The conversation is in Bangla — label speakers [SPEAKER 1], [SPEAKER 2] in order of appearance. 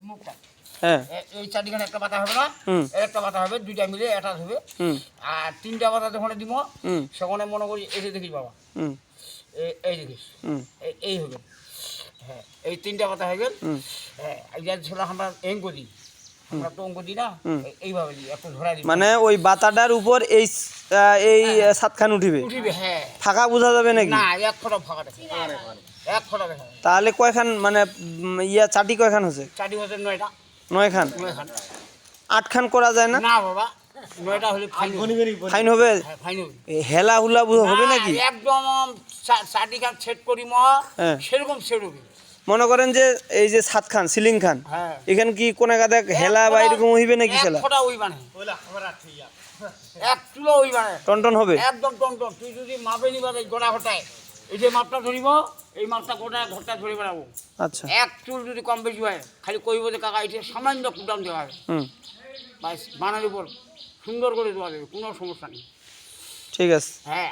[SPEAKER 1] মুখটা
[SPEAKER 2] হ্যাঁ
[SPEAKER 1] এই চারদিকে একটা পাতা হবে না, একটা পাতা হবে, দুইটা মিলে এটা হবে। আর তিনটা পাতা যখন দিব সেখানে মনে করি এই যে দেখিস বাবা, এই দেখিস এই হবে। হ্যাঁ এই তিনটা পাতা হয়ে গেল। হ্যাঁ এই ছিল আমরা অঙ্ক দিই, আমরা তো অঙ্ক দিই না, এইভাবে দিই একটু ধরা দিই,
[SPEAKER 2] মানে ওই বাতাটার উপর এই সাতখান উঠিবে।
[SPEAKER 1] হ্যাঁ
[SPEAKER 2] ফাঁকা বোঝা যাবে নাকি?
[SPEAKER 1] না, এক ফোঁটা ফাঁকা দেখে, এক ফোঁটা দেখা যাবে।
[SPEAKER 2] তাহলে কয়খান মানে চাটি কয়খান হচ্ছে?
[SPEAKER 1] চারটি হচ্ছে 9টা।
[SPEAKER 2] 9 খান।
[SPEAKER 1] 9 খান
[SPEAKER 2] 8 খান করা যায় না?
[SPEAKER 1] না বাবা, 9টা হলে ফাইন
[SPEAKER 2] ফাইন হবে।
[SPEAKER 1] হ্যাঁ ফাইন হবে।
[SPEAKER 2] হেলা হুলা হবে নাকি?
[SPEAKER 1] একদম চারটি খান সেট করি সেরকম সেট হবে। মনে
[SPEAKER 2] করেন যে এই যে 7 খান সিলিং খান, এখানে কি কোন গাদা হেলা বা এরকম হইবে নাকি? খেলা
[SPEAKER 1] এক ফোঁটা ওই মানে এক চুলো ওই মানে
[SPEAKER 2] টনটন হবে
[SPEAKER 1] একদম টনটন। তুই যদি মাপে নিবা এই গোড়া ঘটায়, এই যে মাপটা ধরিব, এই মাপটা গোটা ঘরটা ধরে বেড়াবো।
[SPEAKER 2] আচ্ছা
[SPEAKER 1] এক চুল যদি কম বেশি হয় খালি কইব যে কাকা এটা সামান্য কুদাম দেওয়া হবে, বানানোর উপর সুন্দর করে দেওয়া যাবে, কোনো সমস্যা নেই।
[SPEAKER 2] ঠিক আছে।
[SPEAKER 1] হ্যাঁ।